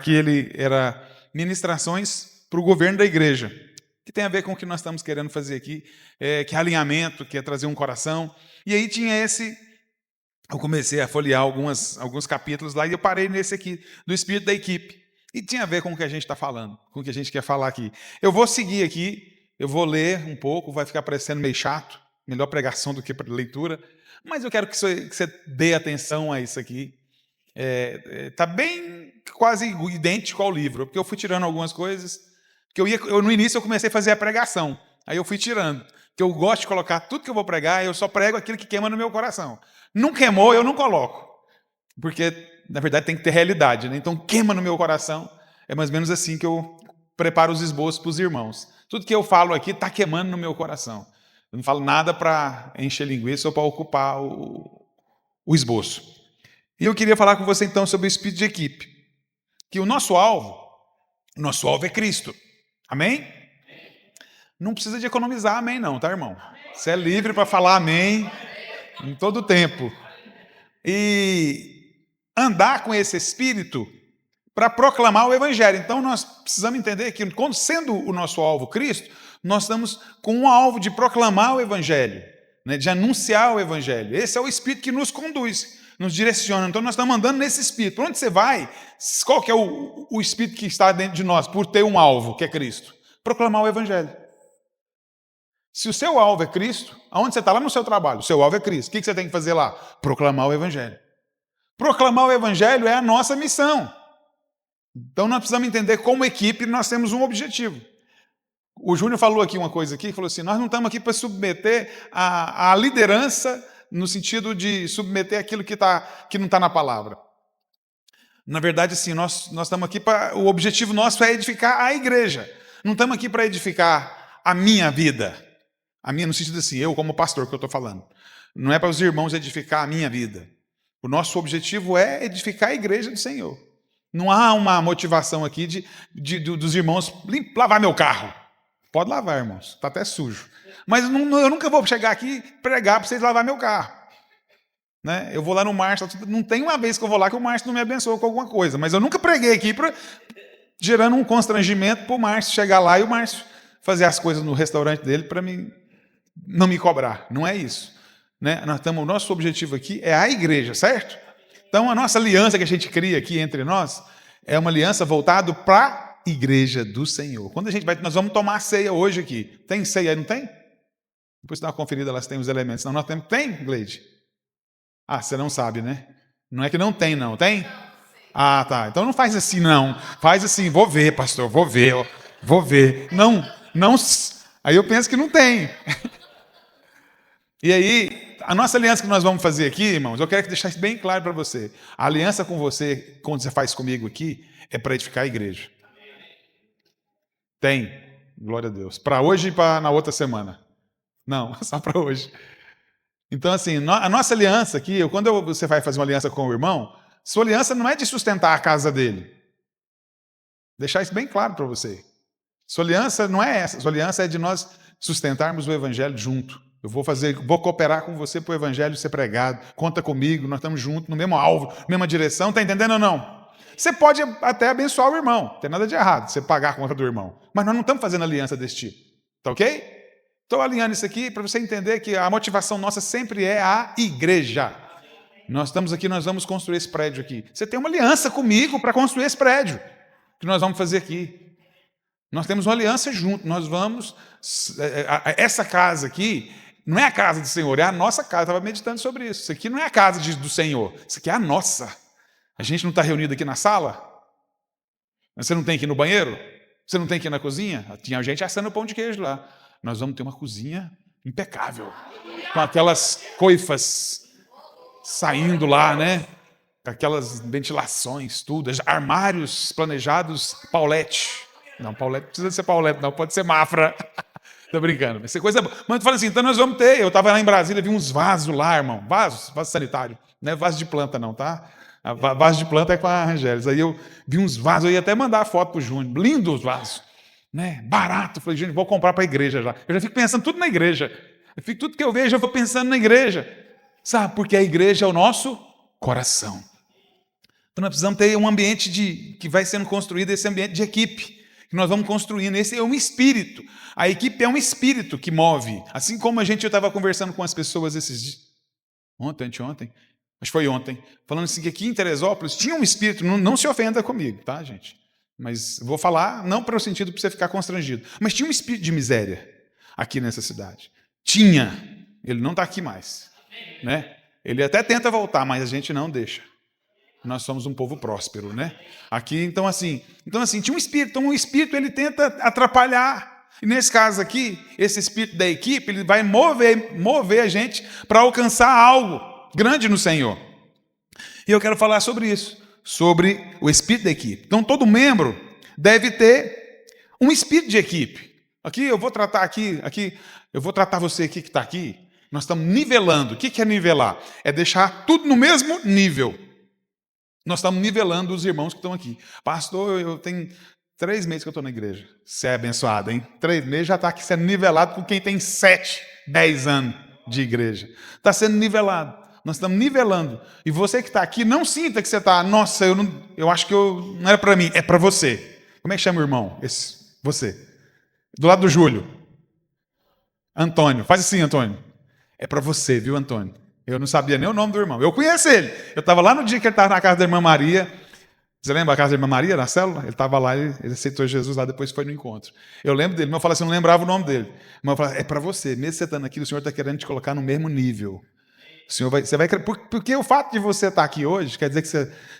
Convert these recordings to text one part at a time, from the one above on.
Aqui ele era ministrações para o governo da igreja, que tem a ver com o que nós estamos querendo fazer aqui, que é alinhamento, que é trazer um coração. E aí tinha esse... Eu comecei a folhear alguns capítulos lá e eu parei nesse aqui, do espírito da equipe. E tinha a ver com o que a gente está falando, com o que a gente quer falar aqui. Eu vou seguir aqui, eu vou ler um pouco, vai ficar parecendo meio chato, melhor pregação do que leitura, mas eu quero que você dê atenção a isso aqui. Está bem quase idêntico ao livro, porque eu fui tirando algumas coisas, que no início eu comecei a fazer a pregação, aí eu fui tirando, que eu gosto de colocar tudo que eu vou pregar, eu só prego aquilo que queima no meu coração. Não queimou, eu não coloco, porque na verdade tem que ter realidade, né? Então queima no meu coração, é mais ou menos assim que eu preparo os esboços para os irmãos. Tudo que eu falo aqui está queimando no meu coração. Eu não falo nada para encher linguiça ou para ocupar o esboço. E eu queria falar com você então sobre o espírito de equipe, que o nosso alvo é Cristo. Amém? Não precisa de economizar amém não, tá, irmão? Você é livre para falar amém em todo o tempo. E andar com esse espírito para proclamar o evangelho. Então nós precisamos entender que, sendo o nosso alvo Cristo, nós estamos com um alvo de proclamar o evangelho, né, de anunciar o evangelho. Esse é o espírito que nos conduz, nos direciona. Então nós estamos andando nesse espírito. Por onde você vai? Qual que é o espírito que está dentro de nós por ter um alvo, que é Cristo? Proclamar o evangelho. Se o seu alvo é Cristo, aonde você está? Lá no seu trabalho, o seu alvo é Cristo. O que você tem que fazer lá? Proclamar o evangelho. Proclamar o evangelho é a nossa missão. Então nós precisamos entender, como equipe, nós temos um objetivo. O Júnior falou aqui uma coisa aqui, falou assim, nós não estamos aqui para submeter a liderança, no sentido de submeter aquilo que não está na palavra. Na verdade, assim, nós estamos aqui para... O objetivo nosso é edificar a igreja. Não estamos aqui para edificar a minha vida. A minha, no sentido assim, eu como pastor que eu estou falando. Não é para os irmãos edificar a minha vida. O nosso objetivo é edificar a igreja do Senhor. Não há uma motivação aqui dos irmãos lavar meu carro. Pode lavar, irmãos. Está até sujo. Mas eu nunca vou chegar aqui e pregar para vocês lavar meu carro. Né? Eu vou lá no Márcio. Não tem uma vez que eu vou lá que o Márcio não me abençoa com alguma coisa. Mas eu nunca preguei aqui gerando um constrangimento para o Márcio chegar lá e o Márcio fazer as coisas no restaurante dele para não me cobrar. Não é isso. Né? O nosso objetivo aqui é a igreja, certo? Então, a nossa aliança que a gente cria aqui entre nós é uma aliança voltada para a igreja do Senhor. Quando nós vamos tomar ceia hoje aqui. Tem ceia aí, não tem? Depois dá uma conferida lá se tem os elementos. Não, nós temos. Tem, Gleide? Ah, você não sabe, né? Não é que não tem, não. Tem? Ah, tá. Então não faz assim, não. Faz assim, vou ver, pastor, vou ver. Vou ver. Não. Aí eu penso que não tem. E aí, a nossa aliança que nós vamos fazer aqui, irmãos, eu quero deixar isso bem claro para você. A aliança com você, quando você faz comigo aqui, é para edificar a igreja. Tem, glória a Deus. Para hoje e para na outra semana. Não, só para hoje. Então, assim, a nossa aliança aqui, quando você vai fazer uma aliança com o irmão, sua aliança não é de sustentar a casa dele. Deixar isso bem claro para você. Sua aliança não é essa. Sua aliança é de nós sustentarmos o evangelho junto. Eu vou cooperar com você para o evangelho ser pregado. Conta comigo, nós estamos juntos, no mesmo alvo, mesma direção. Está entendendo ou não? Você pode até abençoar o irmão. Não tem nada de errado, você pagar a conta do irmão. Mas nós não estamos fazendo aliança desse tipo. Tá ok? Estou alinhando isso aqui para você entender que a motivação nossa sempre é a igreja. Nós estamos aqui, nós vamos construir esse prédio aqui. Você tem uma aliança comigo para construir esse prédio que nós vamos fazer aqui. Nós temos uma aliança junto. Nós vamos... Essa casa aqui não é a casa do Senhor, é a nossa casa. Eu estava meditando sobre isso. Isso aqui não é a casa do Senhor. Isso aqui é a nossa. A gente não está reunido aqui na sala? Você não tem que ir no banheiro? Você não tem que ir na cozinha? Tinha gente assando pão de queijo lá. Nós vamos ter uma cozinha impecável, com aquelas coifas saindo lá, né? Com aquelas ventilações, tudo, armários planejados, Paulette. Não, Paulette não precisa ser Paulette, não, pode ser Mafra. Tô brincando, vai ser coisa boa. Mas tu fala assim, então nós vamos ter. Eu estava lá em Brasília, vi uns vasos lá, irmão. Vaso sanitário. Não é vaso de planta, não, tá? Vaso de planta é com a Angélis. Aí eu vi uns vasos, eu ia até mandar a foto pro Júnior. Lindo os vasos. Né? Barato. Falei, Júnior, vou comprar para a igreja já. Eu já fico pensando tudo na igreja. Tudo que eu vejo, eu vou pensando na igreja. Sabe? Porque a igreja é o nosso coração. Então nós precisamos ter um ambiente que vai sendo construído, esse ambiente de equipe, que nós vamos construindo. Esse é um espírito. A equipe é um espírito que move. Assim como eu estava conversando com as pessoas esses dias, anteontem, acho que foi ontem, falando assim que aqui em Teresópolis tinha um espírito, não se ofenda comigo, tá, gente? Mas vou falar, não para o sentido para você ficar constrangido, mas tinha um espírito de miséria aqui nessa cidade. Tinha. Ele não está aqui mais, né? Ele até tenta voltar, mas a gente não deixa. Nós somos um povo próspero, né? Aqui, então assim, tinha um espírito. Então o espírito ele tenta atrapalhar. E nesse caso aqui, esse espírito da equipe, ele vai mover a gente para alcançar algo grande no Senhor. E eu quero falar sobre isso, sobre o espírito da equipe. Então todo membro deve ter um espírito de equipe. Aqui eu vou tratar eu vou tratar você aqui que está aqui. Nós estamos nivelando. O que é nivelar? É deixar tudo no mesmo nível. Nós estamos nivelando os irmãos que estão aqui. Pastor, eu tenho 3 meses que eu estou na igreja. Você é abençoado, hein? 3 meses já está aqui sendo nivelado com quem tem 7, 10 anos de igreja. Está sendo nivelado. Nós estamos nivelando. E você que está aqui, não sinta que você está, nossa, eu acho que não era para mim, é para você. Como é que chama o irmão? Você. Do lado do Júlio. Antônio. Faz assim, Antônio. É para você, viu, Antônio? Eu não sabia nem o nome do irmão. Eu conheço ele. Eu estava lá no dia que ele estava na casa da irmã Maria. Você lembra a casa da irmã Maria, na célula? Ele estava lá, ele aceitou Jesus lá, depois foi no encontro. Eu lembro dele, mas eu falei assim, eu não lembrava o nome dele. Mas eu falei, é para você, mesmo você estando aqui, o Senhor está querendo te colocar no mesmo nível. O Senhor você vai porque o fato de você estar aqui hoje quer dizer que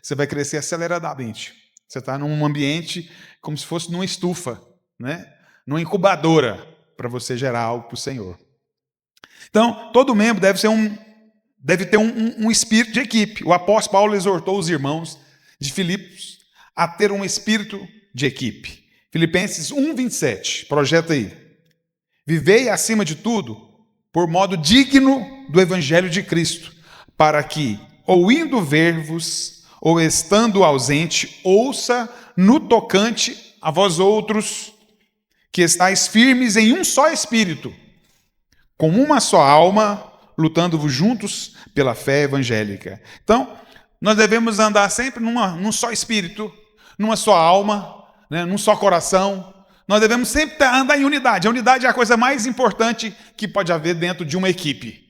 você vai crescer aceleradamente. Você está num ambiente como se fosse numa estufa, né? Numa incubadora, para você gerar algo para o Senhor. Então, todo membro deve ter um espírito de equipe. O apóstolo Paulo exortou os irmãos de Filipos a ter um espírito de equipe. Filipenses 1:27, projeta aí. Vivei acima de tudo por modo digno do evangelho de Cristo, para que, ou indo ver-vos, ou estando ausente, ouça no tocante a vós outros, que estáis firmes em um só espírito, com uma só alma, lutando juntos pela fé evangélica. Então, nós devemos andar sempre num só espírito, numa só alma, né, num só coração. Nós devemos sempre andar em unidade. A unidade é a coisa mais importante que pode haver dentro de uma equipe.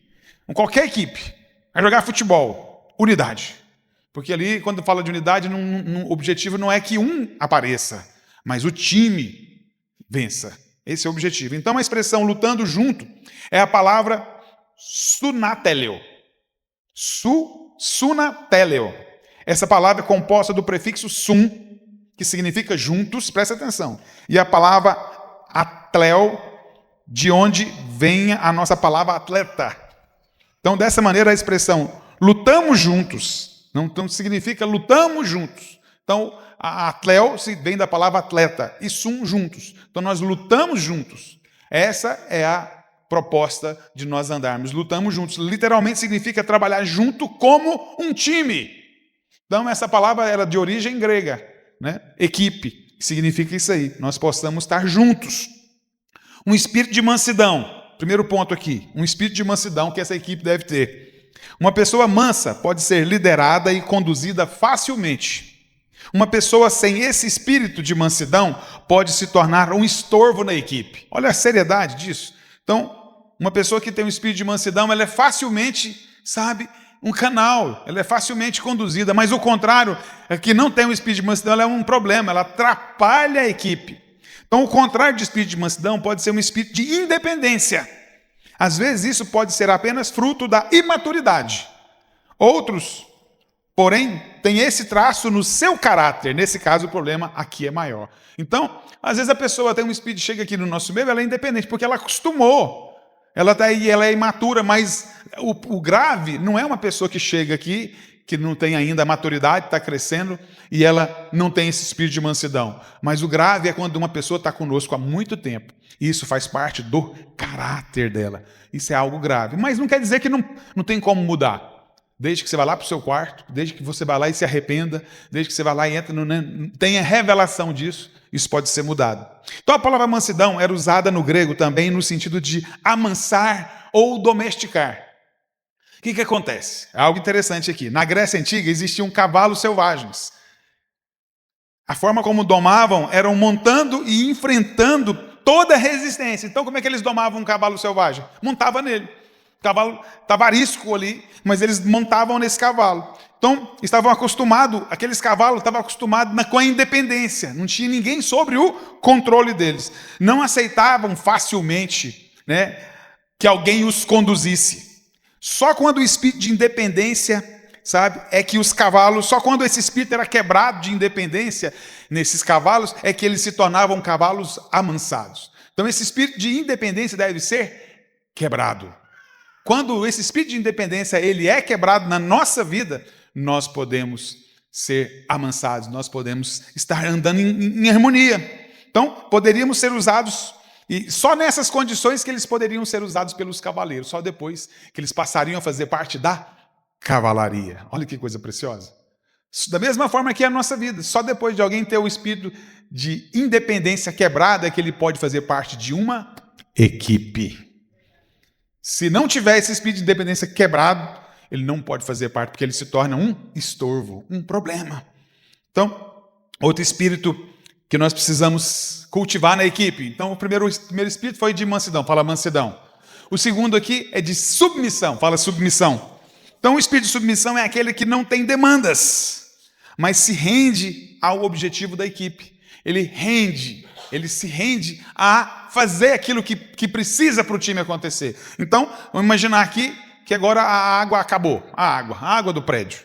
Qualquer equipe. Vai jogar futebol, unidade. Porque ali, quando fala de unidade, o objetivo não é que um apareça, mas o time vença. Esse é o objetivo. Então, a expressão lutando junto é a palavra sunateleo. Sunateleo. Essa palavra é composta do prefixo sun, que significa juntos, presta atenção. E a palavra atleo, de onde vem a nossa palavra atleta. Então, dessa maneira, a expressão lutamos juntos, não significa lutamos juntos. Então, a atleo vem da palavra atleta e sun juntos. Então, nós lutamos juntos. Essa é a proposta de nós andarmos. Lutamos juntos. Literalmente significa trabalhar junto como um time. Então, essa palavra era de origem grega, né? Equipe, significa isso aí. Nós possamos estar juntos. Um espírito de mansidão. Primeiro ponto aqui. Um espírito de mansidão que essa equipe deve ter. Uma pessoa mansa pode ser liderada e conduzida facilmente. Uma pessoa sem esse espírito de mansidão pode se tornar um estorvo na equipe. Olha a seriedade disso. Então, uma pessoa que tem um espírito de mansidão, ela é facilmente, um canal, ela é facilmente conduzida, mas o contrário, que não tem um espírito de mansidão, ela é um problema, ela atrapalha a equipe. Então, o contrário de espírito de mansidão pode ser um espírito de independência. Às vezes, isso pode ser apenas fruto da imaturidade. Outros, porém, têm esse traço no seu caráter. Nesse caso, o problema aqui é maior. Então, às vezes a pessoa tem um espírito, chega aqui no nosso meio, ela é independente, porque ela acostumou. Ela está aí, ela é imatura, mas o grave não é uma pessoa que chega aqui, que não tem ainda a maturidade, está crescendo, e ela não tem esse espírito de mansidão. Mas o grave é quando uma pessoa está conosco há muito tempo. E isso faz parte do caráter dela. Isso é algo grave. Mas não quer dizer que não tem como mudar. Desde que você vá lá para o seu quarto, desde que você vá lá e se arrependa, desde que você vá lá e tenha revelação disso, isso pode ser mudado. Então a palavra mansidão era usada no grego também no sentido de amansar ou domesticar. que acontece? É algo interessante aqui. Na Grécia Antiga existiam cavalos selvagens. A forma como domavam eram montando e enfrentando toda a resistência. Então, como é que eles domavam um cavalo selvagem? Montava nele. O cavalo estava arisco ali, mas eles montavam nesse cavalo. Então, estavam acostumados, aqueles cavalos estavam acostumados com a independência. Não tinha ninguém sobre o controle deles. Não aceitavam facilmente, né, que alguém os conduzisse. Só quando o espírito de independência, sabe, é que os cavalos, só quando esse espírito era quebrado de independência nesses cavalos, é que eles se tornavam cavalos amansados. Então esse espírito de independência deve ser quebrado. Quando esse espírito de independência ele é quebrado na nossa vida, nós podemos ser amansados, nós podemos estar andando em harmonia. Então poderíamos ser usados, e só nessas condições que eles poderiam ser usados pelos cavaleiros, só depois que eles passariam a fazer parte da cavalaria. Olha que coisa preciosa. Da mesma forma que é a nossa vida, só depois de alguém ter o espírito de independência quebrado é que ele pode fazer parte de uma equipe. Se não tiver esse espírito de independência quebrado, ele não pode fazer parte, porque ele se torna um estorvo, um problema. Então, outro espírito que nós precisamos cultivar na equipe. Então, o primeiro espírito foi de mansidão, fala mansidão. O segundo aqui é de submissão, fala submissão. Então, o espírito de submissão é aquele que não tem demandas, mas se rende ao objetivo da equipe. Ele se rende a fazer aquilo que precisa para o time acontecer. Então, vamos imaginar aqui que agora a água acabou, a água do prédio.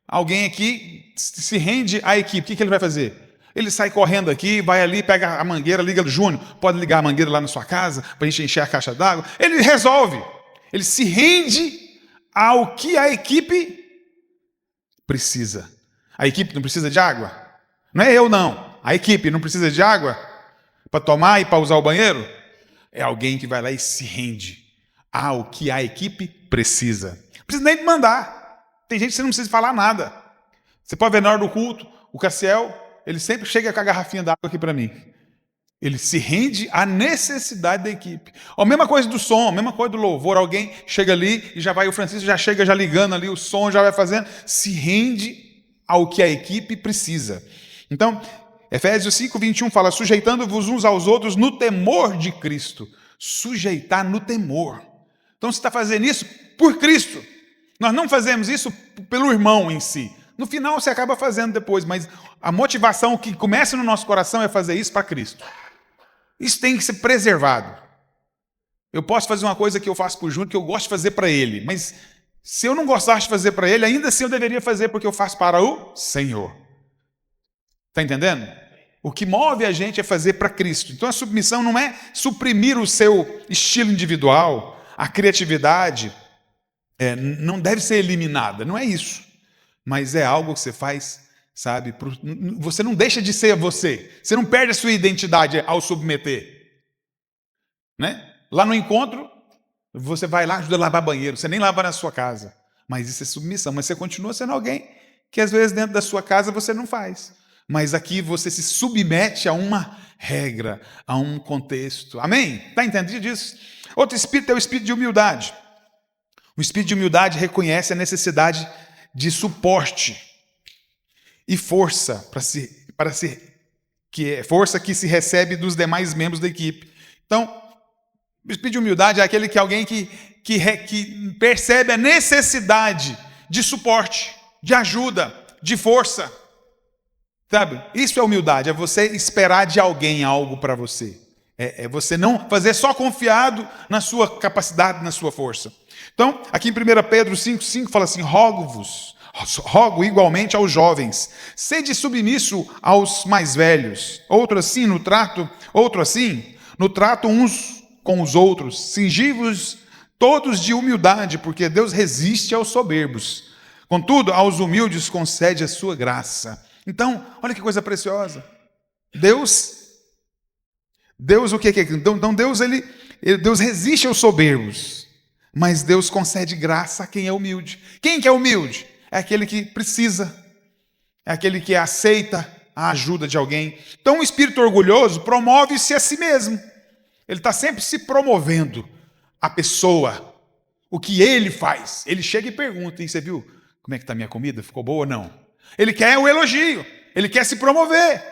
Alguém aqui se rende à equipe, o que ele vai fazer? Ele sai correndo aqui, vai ali, pega a mangueira, liga o Júnior, pode ligar a mangueira lá na sua casa, para a gente encher a caixa d'água. Ele resolve, ele se rende ao que a equipe precisa. A equipe não precisa de água? Não é eu não. A equipe não precisa de água para tomar e para usar o banheiro? É alguém que vai lá e se rende ao que a equipe precisa. Não precisa nem mandar. Tem gente que você não precisa falar nada. Você pode ver na hora do culto, o Cassiel, ele sempre chega com a garrafinha d'água aqui para mim. Ele se rende à necessidade da equipe. A mesma coisa do som, a mesma coisa do louvor. Alguém chega ali e já vai, o Francisco já chega já ligando ali, o som já vai fazendo. Se rende ao que a equipe precisa. Então, Efésios 5:21 fala, sujeitando-vos uns aos outros no temor de Cristo. Sujeitar no temor. Então, você está fazendo isso por Cristo. Nós não fazemos isso pelo irmão em si. No final, você acaba fazendo depois, mas a motivação que começa no nosso coração é fazer isso para Cristo. Isso tem que ser preservado. Eu posso fazer uma coisa que eu faço para o Júnior, que eu gosto de fazer para ele, mas se eu não gostasse de fazer para ele, ainda assim eu deveria fazer porque eu faço para o Senhor. Está entendendo? O que move a gente é fazer para Cristo. Então a submissão não é suprimir o seu estilo individual, a criatividade não deve ser eliminada, não é isso. Mas é algo que você faz, sabe? Você não deixa de ser você. Você não perde a sua identidade ao submeter. Né? Lá no encontro, você vai lá, ajuda a lavar banheiro. Você nem lava na sua casa. Mas isso é submissão. Mas você continua sendo alguém que às vezes dentro da sua casa você não faz. Mas aqui você se submete a uma regra, a um contexto. Amém? Está entendido disso? Outro espírito é o espírito de humildade. O espírito de humildade reconhece a necessidade de suporte e força força que se recebe dos demais membros da equipe. Então, o espírito de humildade é aquele que alguém que percebe a necessidade de suporte, de ajuda, de força. Sabe? Isso é humildade, é você esperar de alguém algo para você. É você não fazer só confiado na sua capacidade, na sua força. Então, aqui em 1 Pedro 5,5 fala assim, rogo igualmente aos jovens, sede submisso aos mais velhos, outro assim no trato uns com os outros, cingivos todos de humildade, porque Deus resiste aos soberbos, contudo aos humildes concede a sua graça. Então, olha que coisa preciosa. Deus o que é? Então Deus resiste aos soberbos, mas Deus concede graça a quem é humilde. Quem que é humilde? É aquele que precisa, é aquele que aceita a ajuda de alguém. Então o espírito orgulhoso promove-se a si mesmo. Ele está sempre se promovendo a pessoa. o que ele faz. Ele chega e pergunta, e você viu como é que está a minha comida? Ficou boa ou não? Ele quer o elogio, ele quer se promover.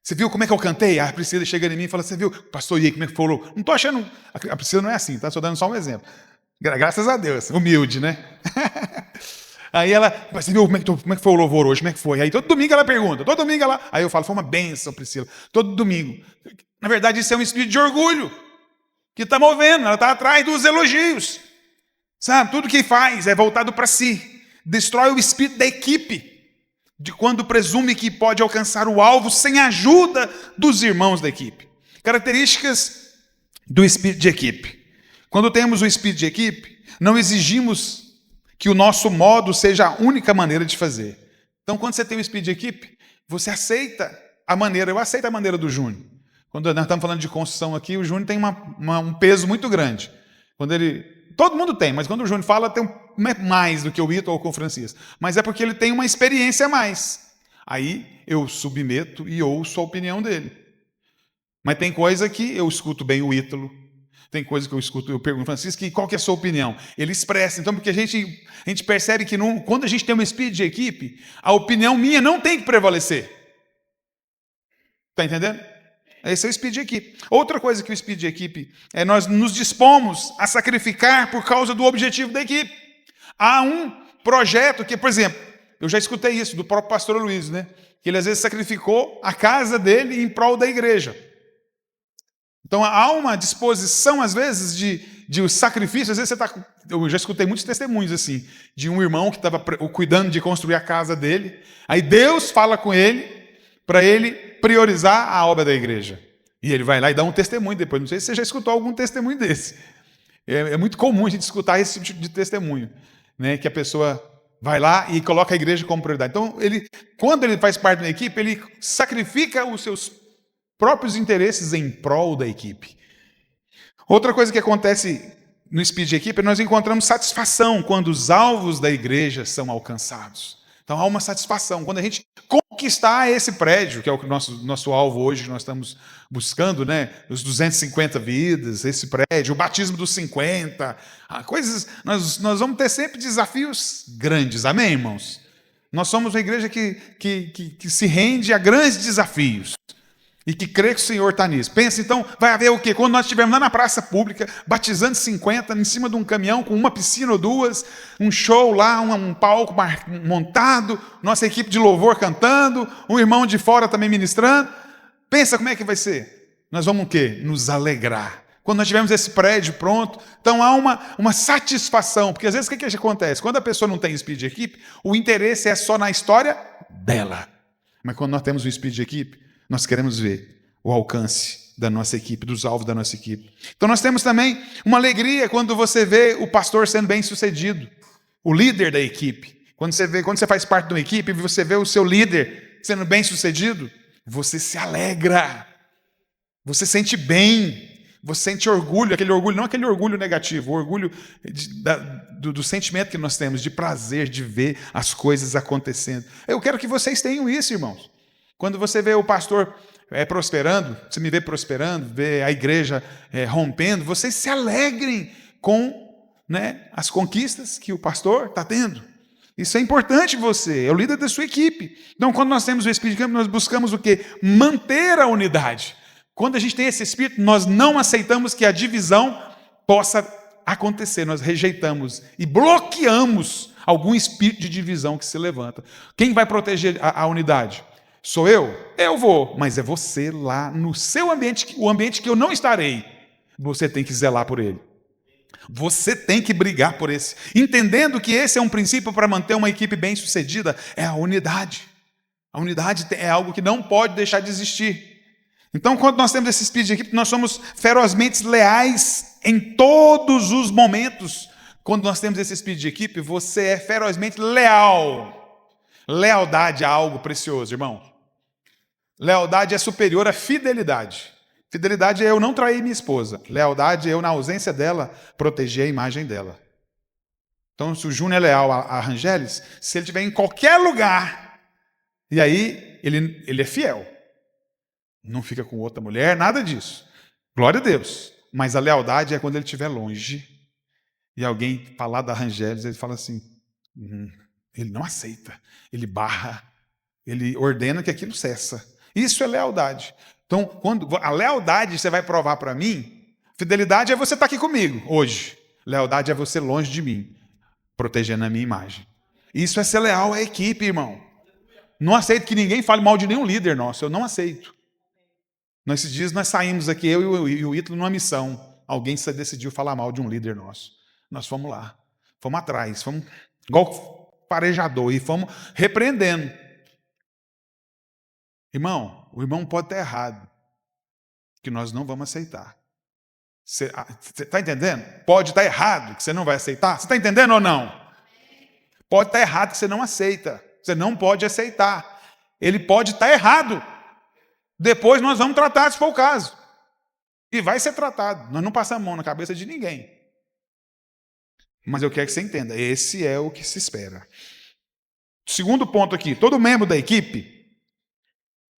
Você viu como é que eu cantei? A Priscila chega em mim e fala, você viu, pastor, e aí, como é que falou? Não estou achando, a Priscila não é assim, tá? Estou dando só um exemplo. Graças a Deus, humilde, né? Aí ela, você viu como é que foi o louvor hoje? Como é que foi? Aí todo domingo ela pergunta, todo domingo ela... Aí eu falo, foi uma bênção, Priscila, todo domingo. Na verdade, isso é um espírito de orgulho que está movendo, ela está atrás dos elogios. Sabe, tudo que faz é voltado para si. Destrói o espírito da equipe, de quando presume que pode alcançar o alvo sem a ajuda dos irmãos da equipe. Características do espírito de equipe. Quando temos o espírito de equipe, não exigimos que o nosso modo seja a única maneira de fazer. Então, quando você tem o espírito de equipe, você aceita a maneira, eu aceito a maneira do Júnior. Quando nós estamos falando de construção aqui, o Júnior tem um peso muito grande. Quando ele... Todo mundo tem, mas quando o Júnior fala, tem mais do que o Ito ou com o Francisco. Mas é porque ele tem uma experiência a mais. Aí eu submeto e ouço a opinião dele. Mas tem coisa que eu escuto bem o Ítalo, tem coisa que eu escuto, eu pergunto, Francisco, qual que é a sua opinião? Ele expressa. Então, porque a gente percebe que quando a gente tem um espírito de equipe, a opinião minha não tem que prevalecer. Está entendendo? Esse é o espírito de equipe. Outra coisa que o espírito de equipe é nós nos dispomos a sacrificar por causa do objetivo da equipe. Há um projeto que, por exemplo, eu já escutei isso do próprio pastor Luiz, né? Que ele às vezes sacrificou a casa dele em prol da igreja. Então há uma disposição, às vezes, de sacrifício. Às vezes você está... Eu já escutei muitos testemunhos assim, de um irmão que estava cuidando de construir a casa dele. Aí Deus fala com ele para ele priorizar a obra da igreja. E ele vai lá e dá um testemunho depois. Não sei se você já escutou algum testemunho desse. É muito comum a gente escutar esse tipo de testemunho, né? Que a pessoa vai lá e coloca a igreja como prioridade. Então, quando ele faz parte da equipe, ele sacrifica os seus próprios interesses em prol da equipe. Outra coisa que acontece no espírito de equipe é nós encontramos satisfação quando os alvos da igreja são alcançados. Então há uma satisfação. Quando a gente conquistar esse prédio, que é o nosso alvo hoje, que nós estamos buscando, né? Os 250 vidas, esse prédio, o batismo dos 50, coisas. Nós vamos ter sempre desafios grandes, amém, irmãos? Nós somos uma igreja que se rende a grandes desafios. E que crê que o Senhor está nisso. Pensa, então, vai haver o quê? Quando nós estivermos lá na praça pública, batizando 50, em cima de um caminhão, com uma piscina ou duas, um show lá, um palco montado, nossa equipe de louvor cantando, um irmão de fora também ministrando. Pensa como é que vai ser. Nós vamos o quê? Nos alegrar. Quando nós tivermos esse prédio pronto, então há uma satisfação. Porque às vezes o que acontece? Quando a pessoa não tem espírito de equipe, o interesse é só na história dela. Mas quando nós temos um espírito de equipe, nós queremos ver o alcance da nossa equipe, dos alvos da nossa equipe. Então nós temos também uma alegria quando você vê o pastor sendo bem sucedido, o líder da equipe. Quando você faz parte de uma equipe e você vê o seu líder sendo bem sucedido, você se alegra, você sente bem, você sente orgulho, aquele orgulho, não aquele orgulho negativo, o orgulho do sentimento que nós temos, de prazer, de ver as coisas acontecendo. Eu quero que vocês tenham isso, irmãos. Quando você vê o pastor prosperando, você me vê prosperando, vê a igreja rompendo, vocês se alegrem com, né, as conquistas que o pastor está tendo. Isso é importante você, é o líder da sua equipe. Então, quando nós temos o Espírito de Campo, nós buscamos o quê? Manter a unidade. Quando a gente tem esse Espírito, nós não aceitamos que a divisão possa acontecer. Nós rejeitamos e bloqueamos algum espírito de divisão que se levanta. Quem vai proteger a unidade? Sou eu? Eu vou, mas é você lá no seu ambiente, o ambiente que eu não estarei. Você tem que zelar por ele. Você tem que brigar por esse. Entendendo que esse é um princípio para manter uma equipe bem-sucedida, é a unidade. A unidade é algo que não pode deixar de existir. Então, quando nós temos esse espírito de equipe, nós somos ferozmente leais em todos os momentos. Quando nós temos esse espírito de equipe, você é ferozmente leal. Lealdade é algo precioso, irmão. Lealdade é superior à fidelidade. Fidelidade é eu não trair minha esposa. Lealdade é eu, na ausência dela, proteger a imagem dela. Então, se o Júnior é leal a Rangeles, se ele estiver em qualquer lugar, e aí ele é fiel. Não fica com outra mulher, nada disso. Glória a Deus. Mas a lealdade é quando ele estiver longe. e alguém falar da Rangélis, ele fala assim, ele não aceita, ele barra, ele ordena que aquilo cessa. Isso é lealdade. Então, quando a lealdade você vai provar para mim, fidelidade é você estar aqui comigo hoje. Lealdade é você longe de mim, protegendo a minha imagem. Isso é ser leal à equipe, irmão. Não aceito que ninguém fale mal de nenhum líder nosso, eu não aceito. Nesses dias nós saímos aqui, eu e o Ítalo, numa missão. Alguém decidiu falar mal de um líder nosso. Nós fomos lá, fomos atrás, fomos igual farejador e fomos repreendendo. Irmão, o irmão pode estar errado, que nós não vamos aceitar. Você está entendendo? Pode estar errado, que você não vai aceitar. Você está entendendo ou não? Pode estar errado, que você não aceita. Você não pode aceitar. Ele pode estar errado. Depois nós vamos tratar, se for o caso. E vai ser tratado. Nós não passamos a mão na cabeça de ninguém. Mas eu quero que você entenda. Esse é o que se espera. Segundo ponto aqui. Todo membro da equipe.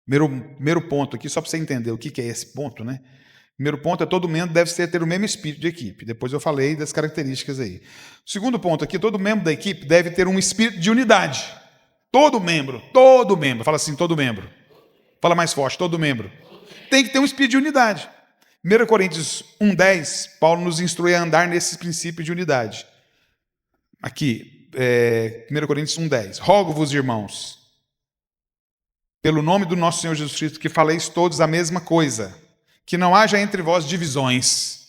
Primeiro ponto aqui, só para você entender o que é esse ponto, né? Primeiro ponto é todo membro deve ter o mesmo espírito de equipe. Depois eu falei das características aí. Segundo ponto aqui, todo membro da equipe deve ter um espírito de unidade. Todo membro. Fala assim, todo membro. Fala mais forte, todo membro. Tem que ter um espírito de unidade. 1 Coríntios 1,10, Paulo nos instrui a andar nesse princípio de unidade. Aqui, 1 Coríntios 1,10. Rogo-vos, irmãos, pelo nome do nosso Senhor Jesus Cristo, que faleis todos a mesma coisa, que não haja entre vós divisões.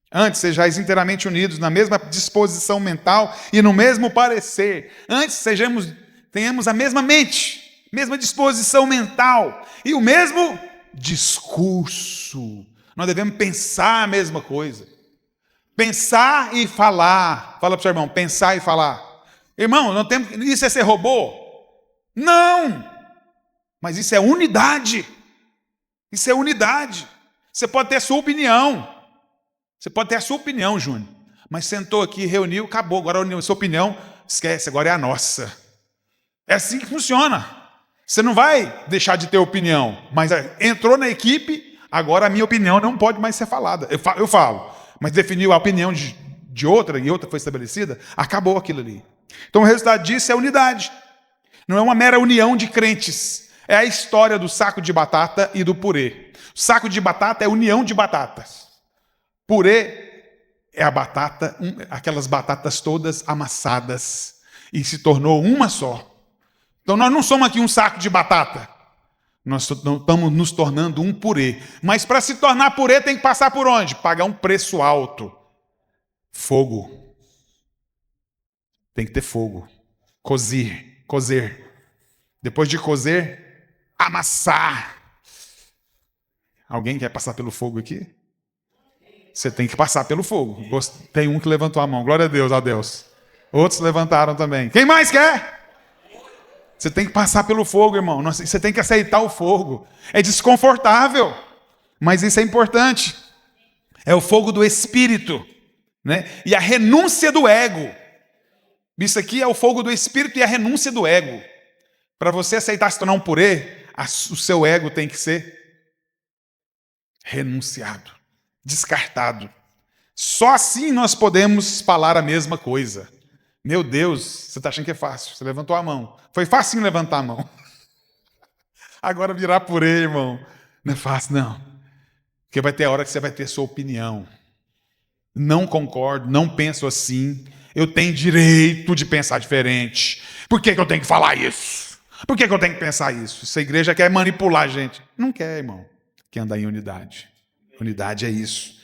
Antes, sejais inteiramente unidos na mesma disposição mental e no mesmo parecer. Antes, tenhamos a mesma mente, mesma disposição mental e o mesmo discurso. Nós devemos pensar a mesma coisa. Pensar e falar. Fala para o seu irmão, pensar e falar. Irmão, não temos, isso é ser robô? Não! Mas isso é unidade. Isso é unidade. Você pode ter a sua opinião. Você pode ter a sua opinião, Júnior. Mas sentou aqui, reuniu, acabou. Agora a sua opinião, esquece, agora é a nossa. É assim que funciona. Você não vai deixar de ter opinião. Mas entrou na equipe, agora a minha opinião não pode mais ser falada. Eu falo. Mas definiu a opinião de outra, e outra foi estabelecida, acabou aquilo ali. Então o resultado disso é unidade. Não é uma mera união de crentes. É a história do saco de batata e do purê. O saco de batata é a união de batatas. Purê é a batata, aquelas batatas todas amassadas. E se tornou uma só. Então nós não somos aqui um saco de batata. Nós estamos nos tornando um purê. Mas para se tornar purê tem que passar por onde? Pagar um preço alto. Fogo. Tem que ter fogo. Cozer. Depois de cozer, amassar. Alguém quer passar pelo fogo aqui? Você tem que passar pelo fogo. Tem um que levantou a mão. Glória a Deus, a Deus. Outros levantaram também. Quem mais quer? Você tem que passar pelo fogo, irmão. Você tem que aceitar o fogo. É desconfortável, mas isso é importante. É o fogo do Espírito, né? E a renúncia do ego. Isso aqui é o fogo do Espírito e a renúncia do ego. Para você aceitar se tornar um purê, o seu ego tem que ser renunciado, descartado. Só assim nós podemos falar a mesma coisa. Meu Deus, você está achando que é fácil. Você levantou a mão. Foi facinho levantar a mão. Agora virar purê, irmão. Não é fácil, não. Porque vai ter a hora que você vai ter sua opinião. Não concordo, não penso assim. Eu tenho direito de pensar diferente. Por que eu tenho que falar isso? Por que eu tenho que pensar isso? Essa igreja quer manipular a gente. Não quer, irmão. Quer andar em unidade. Unidade é isso.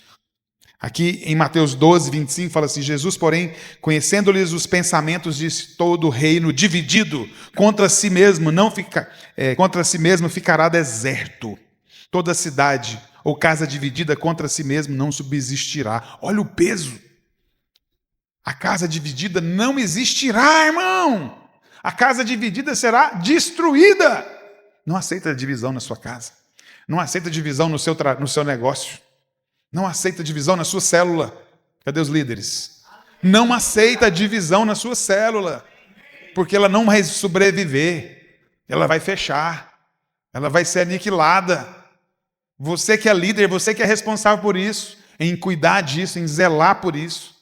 Aqui em Mateus 12, 25, fala assim, Jesus, porém, conhecendo-lhes os pensamentos, disse, todo reino dividido contra si mesmo ficará deserto. Toda cidade ou casa dividida contra si mesmo não subsistirá. Olha o peso. A casa dividida não existirá, irmão. A casa dividida será destruída. Não aceita divisão na sua casa. Não aceita divisão no seu negócio. Não aceita divisão na sua célula. Cadê os líderes? Não aceita divisão na sua célula. Porque ela não vai sobreviver. Ela vai fechar. Ela vai ser aniquilada. Você que é líder, você que é responsável por isso, em cuidar disso, em zelar por isso.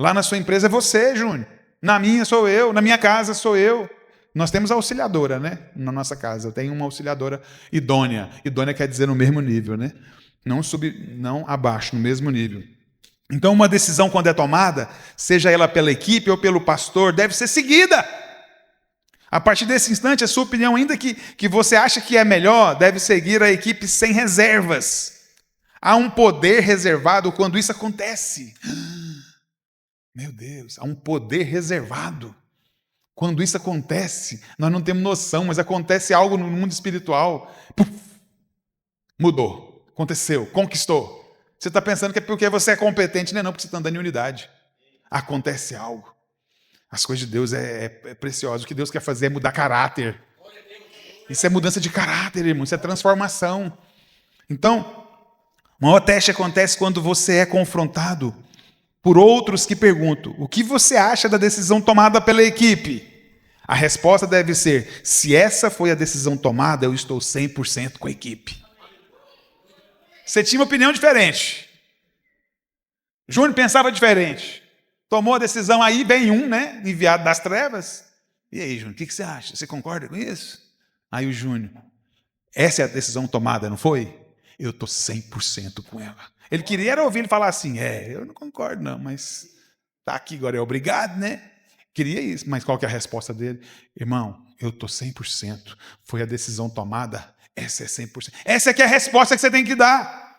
Lá na sua empresa é você, Júnior. Na minha sou eu, na minha casa sou eu. Nós temos a auxiliadora, né? Na nossa casa. Eu tenho uma auxiliadora idônea. Idônea quer dizer no mesmo nível, né? Não abaixo, no mesmo nível. Então, uma decisão, quando é tomada, seja ela pela equipe ou pelo pastor, deve ser seguida. A partir desse instante, a sua opinião, ainda que você acha que é melhor, deve seguir a equipe sem reservas. Há um poder reservado quando isso acontece. Meu Deus, há um poder reservado. Quando isso acontece, nós não temos noção, mas acontece algo no mundo espiritual. Puf, mudou, aconteceu, conquistou. Você está pensando que é porque você é competente, não é não, porque você está andando em unidade. Acontece algo. As coisas de Deus é precioso. O que Deus quer fazer é mudar caráter. Isso é mudança de caráter, irmão. Isso é transformação. Então, o maior teste acontece quando você é confrontado por outros que perguntam: o que você acha da decisão tomada pela equipe? A resposta deve ser: se essa foi a decisão tomada, eu estou 100% com a equipe. Você tinha uma opinião diferente. Júnior pensava diferente. Tomou a decisão, aí vem um, né, enviado das trevas. E aí, Júnior, o que você acha? Você concorda com isso? Aí o Júnior: essa é a decisão tomada, não foi? Eu estou 100% com ela. Ele queria ouvir ele falar assim: eu não concordo não, mas tá aqui agora, é obrigado, né? Queria isso, mas qual que é a resposta dele? Irmão, eu estou 100%, foi a decisão tomada, essa é 100%. Essa é que é a resposta que você tem que dar.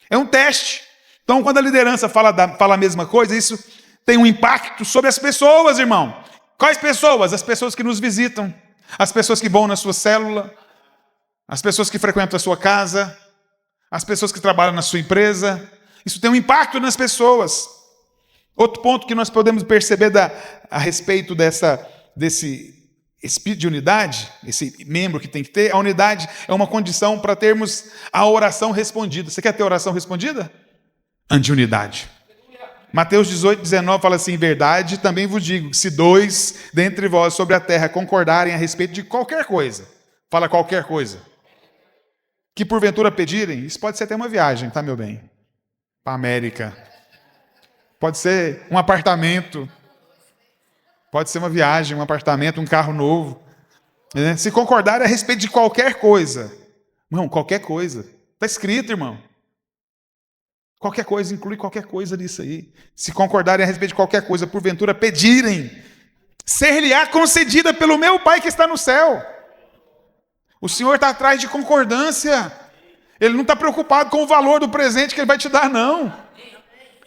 É um teste. Então, quando a liderança fala a mesma coisa, isso tem um impacto sobre as pessoas, irmão. Quais pessoas? As pessoas que nos visitam, as pessoas que vão na sua célula, as pessoas que frequentam a sua casa, as pessoas que trabalham na sua empresa. Isso tem um impacto nas pessoas. Outro ponto que nós podemos perceber a respeito desse espírito de unidade, esse membro que tem que ter, a unidade é uma condição para termos a oração respondida. Você quer ter oração respondida? Ande de unidade. Mateus 18, 19 fala assim: verdade, também vos digo, que se 2 dentre vós sobre a terra concordarem a respeito de qualquer coisa, fala qualquer coisa, que porventura pedirem, isso pode ser até uma viagem, tá, meu bem? Para a América. Pode ser um apartamento. Pode ser uma viagem, um apartamento, um carro novo. Né? Se concordarem a respeito de qualquer coisa. Irmão, qualquer coisa. Está escrito, irmão. Qualquer coisa, inclui qualquer coisa nisso aí. Se concordarem a respeito de qualquer coisa, porventura pedirem, ser-lhe-á concedida pelo meu Pai que está no céu. O Senhor está atrás de concordância. Ele não está preocupado com o valor do presente que Ele vai te dar, não.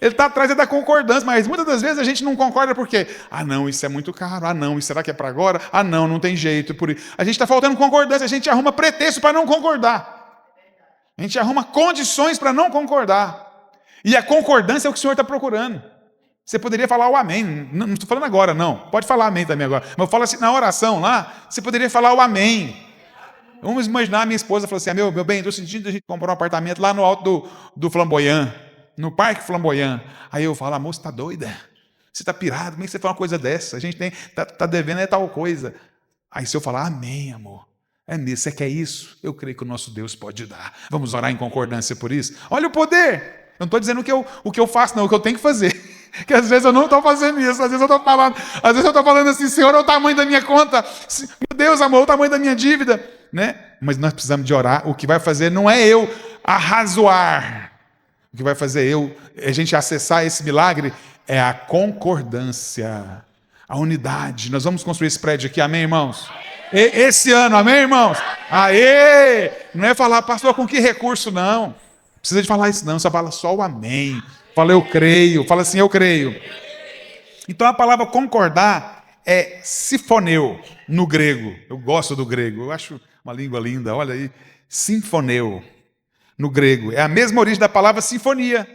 Ele está atrás da concordância, mas muitas das vezes a gente não concorda porque, não, isso é muito caro, não, isso será que é para agora? Não, não tem jeito. A gente está faltando concordância, a gente arruma pretexto para não concordar. A gente arruma condições para não concordar. E a concordância é o que o Senhor está procurando. Você poderia falar o amém, não estou falando agora, não. Pode falar amém também agora. Mas eu falo assim, na oração lá, você poderia falar o amém. Vamos imaginar, a minha esposa falou assim: meu bem, estou sentindo a gente comprar um apartamento lá no alto do Flamboyant, no Parque Flamboyant. Aí eu falo: moça, está doida? Você está pirado? Como é que você fala uma coisa dessa? A gente tá devendo tal coisa. Aí se eu falar: amém, amor, é mesmo, você quer isso? Eu creio que o nosso Deus pode dar. Vamos orar em concordância por isso? Olha o poder. Eu não estou dizendo o que eu faço, não, o que eu tenho que fazer. Que às vezes eu não estou fazendo isso, às vezes eu estou falando assim: Senhor, olha o tamanho da minha conta, meu Deus, amor, olha o tamanho da minha dívida, né? Mas nós precisamos de orar. O que vai fazer não é eu arrazoar. O que vai fazer a gente acessar esse milagre é a concordância, a unidade. Nós vamos construir esse prédio aqui, amém, irmãos? Esse ano, amém, irmãos? Aê! Não é falar: pastor, com que recurso, não. Precisa de falar isso não, só fala só o amém. Fala eu creio, fala assim: eu creio. Então a palavra concordar é sinfoneu no grego. Eu gosto do grego, eu acho uma língua linda, olha aí. Sinfoneu no grego. É a mesma origem da palavra sinfonia.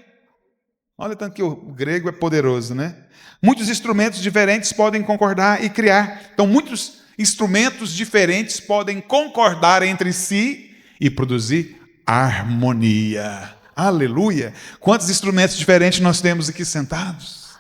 Olha tanto que o grego é poderoso, né? Muitos instrumentos diferentes podem concordar e criar. Então muitos instrumentos diferentes podem concordar entre si e produzir harmonia. Aleluia! Quantos instrumentos diferentes nós temos aqui sentados?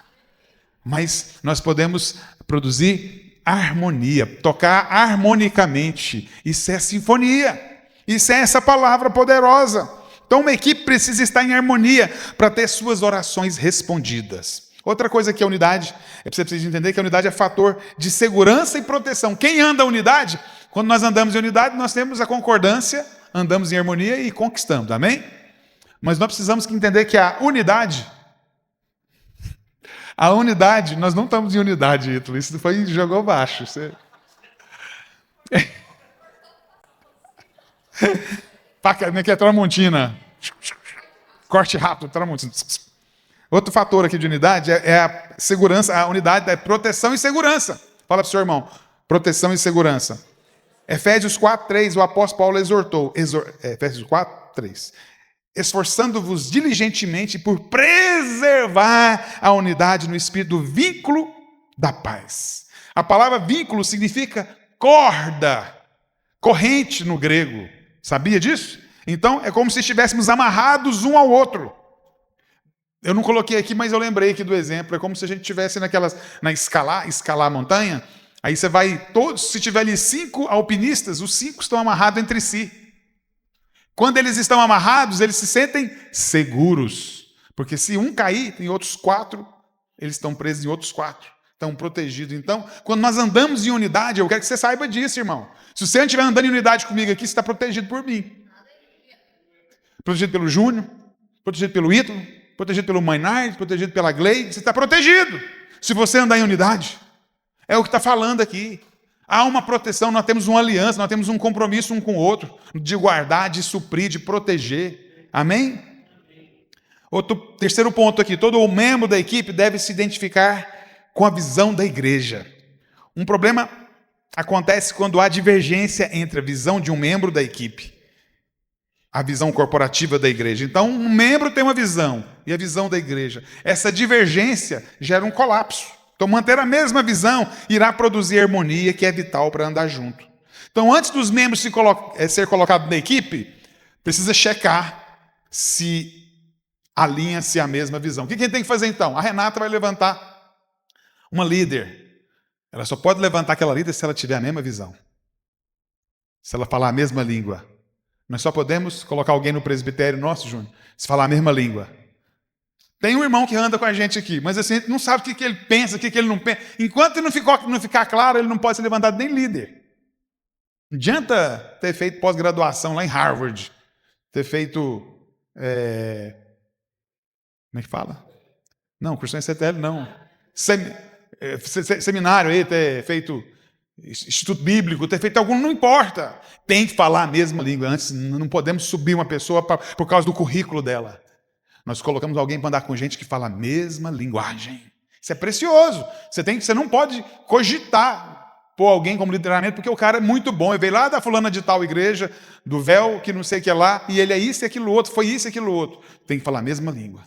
Mas nós podemos produzir harmonia, tocar harmonicamente. Isso é sinfonia. Isso é essa palavra poderosa. Então uma equipe precisa estar em harmonia para ter suas orações respondidas. Outra coisa que a unidade, você precisa entender que a unidade é fator de segurança e proteção. Quem anda a unidade, quando nós andamos em unidade, nós temos a concordância, andamos em harmonia e conquistamos, amém? Mas nós precisamos entender que a unidade, nós não estamos em unidade, Ítalo, isso foi jogou baixo. Você... Aqui é Tramontina. Corte rápido, Tramontina. Outro fator aqui de unidade é a segurança, a unidade da proteção e segurança. Fala para o seu irmão, proteção e segurança. Efésios 4:3, o apóstolo Paulo exortou, Efésios 4:3, esforçando-vos diligentemente por preservar a unidade no espírito do vínculo da paz. A palavra vínculo significa corda, corrente no grego. Sabia disso? Então, é como se estivéssemos amarrados um ao outro. Eu não coloquei aqui, mas eu lembrei aqui do exemplo. É como se a gente estivesse escalar a montanha. Aí você vai, se tiver ali 5 alpinistas, os 5 estão amarrados entre si. Quando eles estão amarrados, eles se sentem seguros. Porque se um cair, tem outros 4, eles estão presos em outros 4. Estão protegidos. Então, quando nós andamos em unidade, eu quero que você saiba disso, irmão. Se você estiver andando em unidade comigo aqui, você está protegido por mim. Protegido pelo Júnior, protegido pelo Ítalo, protegido pelo Maynard, protegido pela Gleide, você está protegido. Se você andar em unidade, é o que está falando aqui. Há uma proteção, nós temos uma aliança, nós temos um compromisso um com o outro, de guardar, de suprir, de proteger. Amém? Terceiro ponto aqui, todo membro da equipe deve se identificar com a visão da igreja. Um problema acontece quando há divergência entre a visão de um membro da equipe, a visão corporativa da igreja. Então, um membro tem uma visão e a visão da igreja. Essa divergência gera um colapso. Então, manter a mesma visão irá produzir harmonia, que é vital para andar junto. Então, antes dos membros ser colocados na equipe, precisa checar se alinha-se a mesma visão. O que a gente tem que fazer então? A Renata vai levantar uma líder. Ela só pode levantar aquela líder se ela tiver a mesma visão. Se ela falar a mesma língua. Nós só podemos colocar alguém no presbitério nosso, Júnior, se falar a mesma língua. Tem um irmão que anda com a gente aqui, mas assim, a gente não sabe o que ele pensa, o que ele não pensa. Enquanto ele não ficar claro, ele não pode ser levantado nem líder. Não adianta ter feito pós-graduação lá em Harvard, ter feito... Como é que fala? Não, curso em CTL não. Seminário aí, ter feito instituto bíblico, ter feito algum, não importa. Tem que falar a mesma língua. Antes, não podemos subir uma pessoa por causa do currículo dela. Nós colocamos alguém para andar com gente que fala a mesma linguagem. Isso é precioso. Você não pode cogitar pôr alguém como lideramento, porque o cara é muito bom. Ele veio lá da fulana de tal igreja, do véu, que não sei o que lá, e ele é isso e aquilo outro, foi isso e aquilo outro. Tem que falar a mesma língua.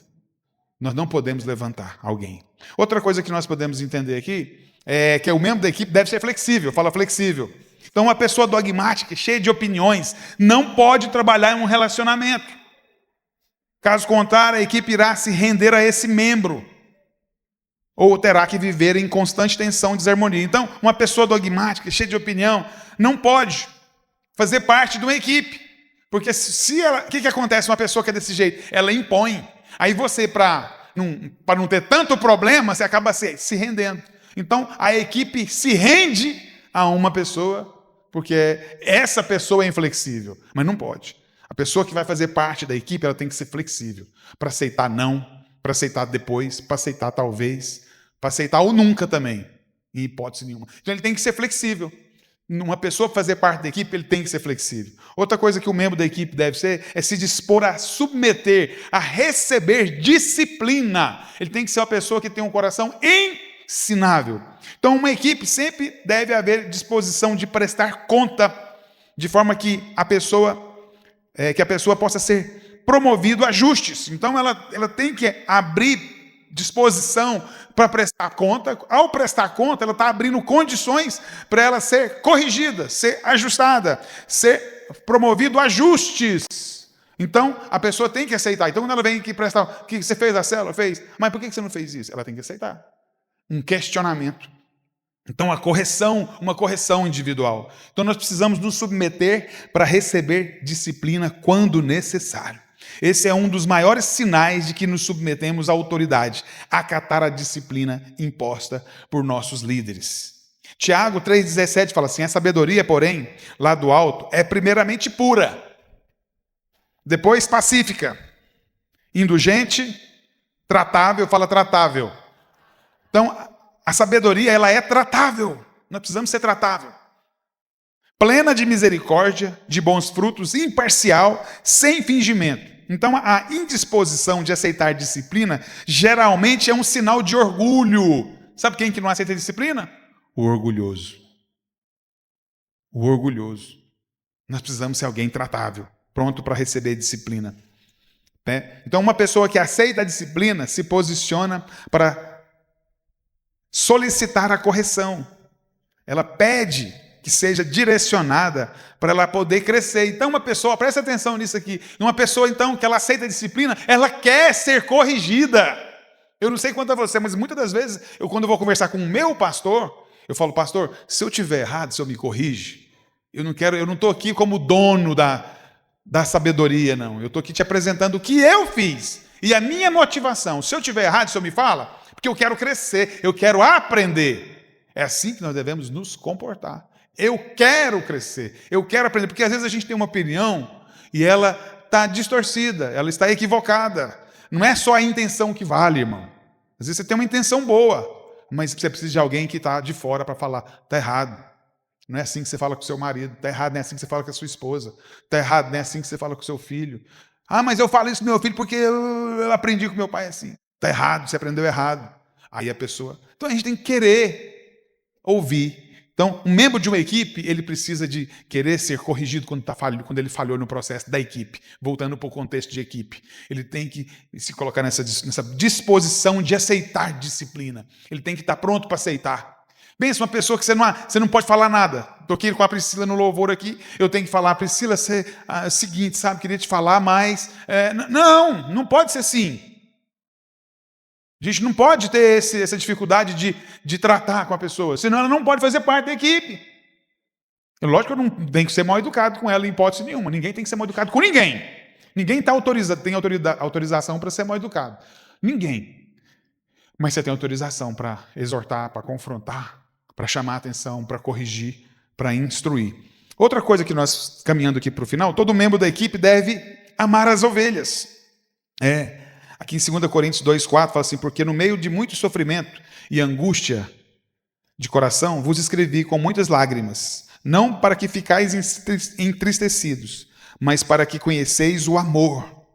Nós não podemos levantar alguém. Outra coisa que nós podemos entender aqui é que o membro da equipe deve ser flexível. Fala flexível. Então, uma pessoa dogmática, cheia de opiniões, não pode trabalhar em um relacionamento. Caso contrário, a equipe irá se render a esse membro. Ou terá que viver em constante tensão e desarmonia. Então, uma pessoa dogmática, cheia de opinião, não pode fazer parte de uma equipe. Porque o que acontece com uma pessoa que é desse jeito? Ela impõe. Aí você, para não ter tanto problema, você acaba se rendendo. Então, a equipe se rende a uma pessoa, porque essa pessoa é inflexível. Mas não pode. A pessoa que vai fazer parte da equipe, ela tem que ser flexível. Para aceitar não, para aceitar depois, para aceitar talvez, para aceitar ou nunca também, em hipótese nenhuma. Então ele tem que ser flexível. Uma pessoa fazer parte da equipe, ele tem que ser flexível. Outra coisa que o membro da equipe deve ser é se dispor a submeter, a receber disciplina. Ele tem que ser uma pessoa que tem um coração ensinável. Então uma equipe sempre deve haver disposição de prestar conta, de forma que a pessoa possa ser promovido a ajustes. Então ela tem que abrir disposição para prestar conta. Ao prestar conta, ela está abrindo condições para ela ser corrigida, ser ajustada, ser promovido ajustes. Então a pessoa tem que aceitar. Então quando ela vem aqui prestar, o que você fez a célula? Fez. Mas por que você não fez isso? Ela tem que aceitar. Um questionamento. Então, uma correção individual. Então, nós precisamos nos submeter para receber disciplina quando necessário. Esse é um dos maiores sinais de que nos submetemos à autoridade, acatar a disciplina imposta por nossos líderes. Tiago 3,17 fala assim: a sabedoria, porém, lá do alto, é primeiramente pura, depois pacífica, indulgente, tratável, fala tratável. Então, a sabedoria, ela é tratável, nós precisamos ser tratável. Plena de misericórdia, de bons frutos, imparcial, sem fingimento. Então, a indisposição de aceitar disciplina geralmente é um sinal de orgulho. Sabe quem que não aceita disciplina? O orgulhoso. O orgulhoso. Nós precisamos ser alguém tratável, pronto para receber disciplina. Então, uma pessoa que aceita a disciplina se posiciona para solicitar a correção. Ela pede que seja direcionada para ela poder crescer. Então, uma pessoa, presta atenção nisso aqui, uma pessoa, então, que ela aceita a disciplina, ela quer ser corrigida. Eu não sei quanto a você, mas muitas das vezes, quando eu vou conversar com o meu pastor, eu falo: pastor, se eu tiver errado, o senhor me corrige? Eu não estou aqui como dono da sabedoria, não. Eu estou aqui te apresentando o que eu fiz e a minha motivação. Se eu tiver errado, o senhor me fala? Porque eu quero crescer, eu quero aprender. É assim que nós devemos nos comportar. Eu quero crescer, eu quero aprender, porque às vezes a gente tem uma opinião e ela está distorcida, ela está equivocada. Não é só a intenção que vale, irmão. Às vezes você tem uma intenção boa, mas você precisa de alguém que está de fora para falar: está errado. Não é assim que você fala com o seu marido, está errado, não é assim que você fala com a sua esposa, está errado, não é assim que você fala com o seu filho. Ah, mas eu falo isso com meu filho porque eu aprendi com meu pai assim. Está errado, você aprendeu errado. Aí a pessoa... Então a gente tem que querer ouvir. Então, um membro de uma equipe, ele precisa de querer ser corrigido quando ele falhou no processo da equipe. Voltando para o contexto de equipe. Ele tem que se colocar nessa disposição de aceitar disciplina. Ele tem que estar pronto para aceitar. Pensa uma pessoa que você não pode falar nada. Estou aqui com a Priscila no louvor aqui, eu tenho que falar: Priscila, é o seguinte, sabe, queria te falar, mas... não pode ser assim. A gente não pode ter essa dificuldade de tratar com a pessoa, senão ela não pode fazer parte da equipe. Lógico que eu não tenho que ser mal educado com ela em hipótese nenhuma. Ninguém tem que ser mal educado com ninguém. Ninguém tem autorização para ser mal educado. Ninguém. Mas você tem autorização para exortar, para confrontar, para chamar a atenção, para corrigir, para instruir. Outra coisa que nós, caminhando aqui para o final, todo membro da equipe deve amar as ovelhas. Aqui em 2 Coríntios 2,4 fala assim: porque no meio de muito sofrimento e angústia de coração vos escrevi com muitas lágrimas, não para que ficais entristecidos, mas para que conheceis o amor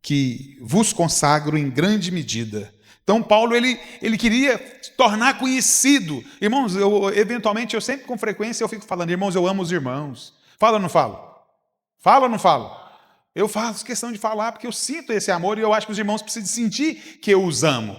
que vos consagro em grande medida. Então Paulo, ele queria tornar conhecido. Irmãos, eventualmente, eu sempre com frequência eu fico falando: irmãos, eu amo os irmãos. Fala ou não falo? Fala ou não falo? Eu faço questão de falar porque eu sinto esse amor e eu acho que os irmãos precisam sentir que eu os amo.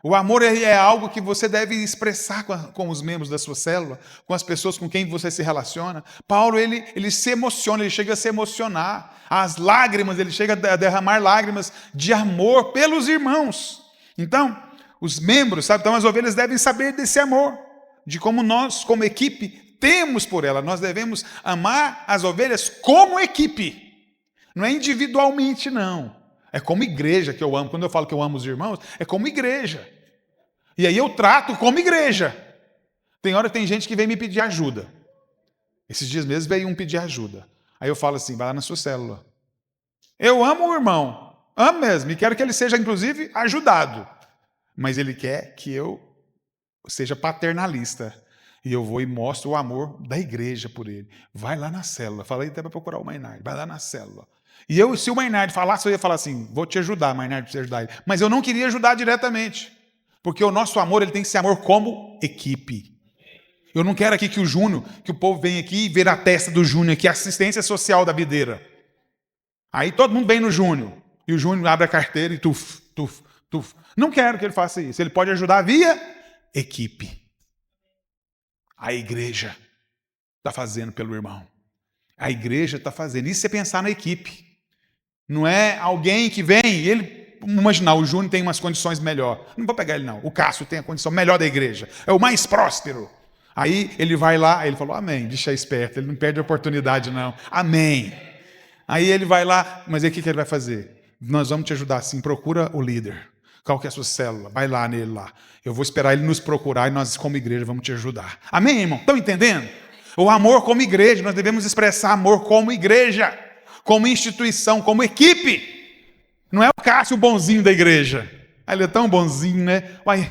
O amor é algo que você deve expressar com os membros da sua célula, com as pessoas com quem você se relaciona. Paulo, ele se emociona, ele chega a se emocionar. As lágrimas, ele chega a derramar lágrimas de amor pelos irmãos. Então, os membros, então as ovelhas devem saber desse amor, de como nós, como equipe, temos por ela. Nós devemos amar as ovelhas como equipe. Não é individualmente, não. É como igreja que eu amo. Quando eu falo que eu amo os irmãos, é como igreja. E aí eu trato como igreja. Tem hora que tem gente que vem me pedir ajuda. Esses dias mesmo veio um pedir ajuda. Aí eu falo assim: vai lá na sua célula. Eu amo o irmão. Amo mesmo. E quero que ele seja, inclusive, ajudado. Mas ele quer que eu seja paternalista. E eu vou e mostro o amor da igreja por ele. Vai lá na célula. Falei até para procurar o Maynard. Vai lá na célula. E se o Maynard falasse, eu ia falar assim: vou te ajudar, Maynard, para você ajudar ele. Mas eu não queria ajudar diretamente. Porque o nosso amor, ele tem que ser amor como equipe. Eu não quero aqui que o povo venha aqui e ver a testa do Júnior, que é assistência social da videira. Aí todo mundo vem no Júnior. E o Júnior abre a carteira e tuf. Não quero que ele faça isso. Ele pode ajudar via equipe. A igreja está fazendo pelo irmão. A igreja está fazendo. Isso é pensar na equipe. Não é alguém que vem e ele... Imaginar, o Júnior tem umas condições melhor. Não vou pegar ele, não. O Cássio tem a condição melhor da igreja. É o mais próspero. Aí ele vai lá, ele falou: amém. Deixa esperto, ele não perde a oportunidade, não. Amém. Aí ele vai lá, mas aí o que ele vai fazer? Nós vamos te ajudar sim, procura o líder. Qual que é a sua célula? Vai lá nele lá. Eu vou esperar ele nos procurar e nós, como igreja, vamos te ajudar. Amém, irmão? Estão entendendo? O amor como igreja, nós devemos expressar amor como igreja, como instituição, como equipe. Não é o Cássio bonzinho da igreja. Ele é tão bonzinho, né? Uai,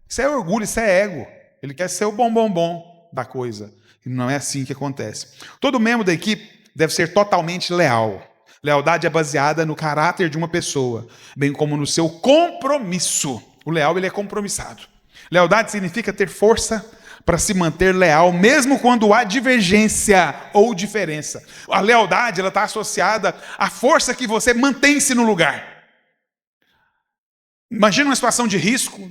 isso é orgulho, isso é ego. Ele quer ser o bom da coisa. E não é assim que acontece. Todo membro da equipe deve ser totalmente leal. Lealdade é baseada no caráter de uma pessoa, bem como no seu compromisso. O leal, ele é compromissado. Lealdade significa ter força para se manter leal, mesmo quando há divergência ou diferença. A lealdade, ela está associada à força que você mantém-se no lugar. Imagina uma situação de risco,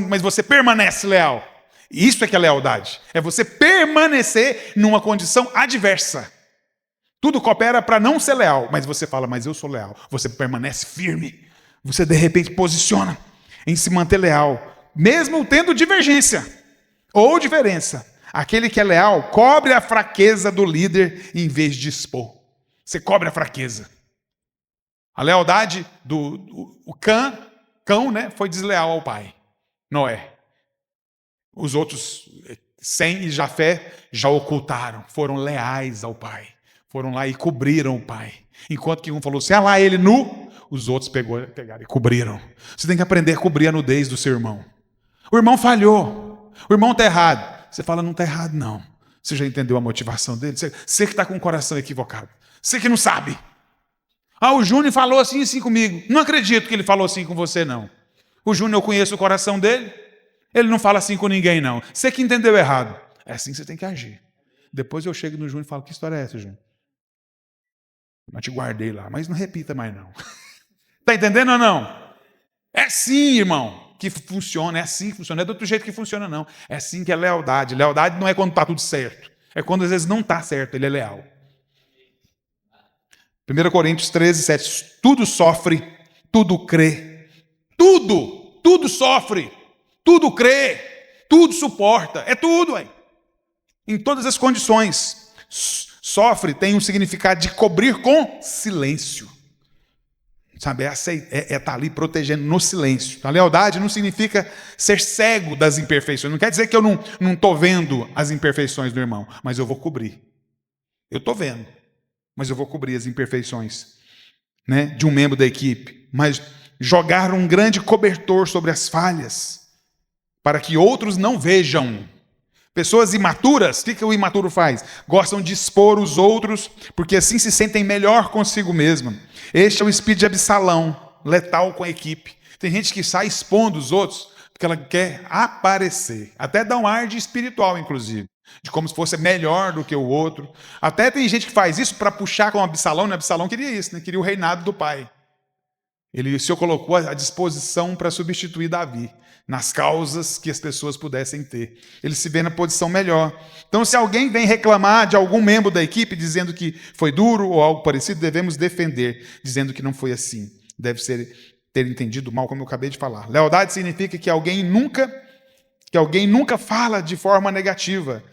mas você permanece leal. Isso é que é lealdade. É você permanecer numa condição adversa. Tudo coopera para não ser leal, mas você fala, mas eu sou leal. Você permanece firme. Você, de repente, posiciona em se manter leal, mesmo tendo divergência ou diferença. Aquele que é leal cobre a fraqueza do líder em vez de expor. Você cobre a fraqueza. A lealdade do cão, né, foi desleal ao pai, Noé. Os outros, Sem e Jafé, já ocultaram, foram leais ao pai. Foram lá e cobriram o pai. Enquanto que um falou assim, lá ele nu, os outros pegaram e cobriram. Você tem que aprender a cobrir a nudez do seu irmão. O irmão falhou, o irmão está errado. Você fala, não está errado não. Você já entendeu a motivação dele? Você que está com o coração equivocado. Você que não sabe. O Júnior falou assim comigo. Não acredito que ele falou assim com você, não. O Júnior, eu conheço o coração dele. Ele não fala assim com ninguém, não. Você que entendeu errado. É assim que você tem que agir. Depois eu chego no Júnior e falo, que história é essa, Júnior? Eu te guardei lá, mas não repita mais, não. Está entendendo ou não? É assim, irmão, que funciona. É assim que funciona. Não é do outro jeito que funciona, não. É assim que é lealdade. Lealdade não é quando está tudo certo. É quando às vezes não está certo, ele é leal. 1 Coríntios 13, 7. Tudo sofre, tudo crê. Tudo sofre, tudo crê, tudo suporta. É tudo, hein? Em todas as condições. Sofre tem um significado de cobrir com silêncio. Sabe, estar ali protegendo no silêncio. A lealdade não significa ser cego das imperfeições. Não quer dizer que eu não estou vendo as imperfeições do irmão, mas eu vou cobrir. Eu estou vendo, mas eu vou cobrir as imperfeições, né, de um membro da equipe. Mas jogar um grande cobertor sobre as falhas, para que outros não vejam. Pessoas imaturas, o que o imaturo faz? Gostam de expor os outros, porque assim se sentem melhor consigo mesmo. Este é o espírito de Absalão, letal com a equipe. Tem gente que sai expondo os outros, porque ela quer aparecer. Até dá um ar de espiritual, inclusive. De como se fosse melhor do que o outro. Até tem gente que faz isso para puxar com Absalão, né? Absalão queria isso, né? Queria o reinado do pai. Ele se colocou à disposição para substituir Davi, nas causas que as pessoas pudessem ter. Ele se vê na posição melhor. Então, se alguém vem reclamar de algum membro da equipe, dizendo que foi duro ou algo parecido, devemos defender, dizendo que não foi assim. Deve ter entendido mal, como eu acabei de falar. Lealdade significa que alguém nunca fala de forma negativa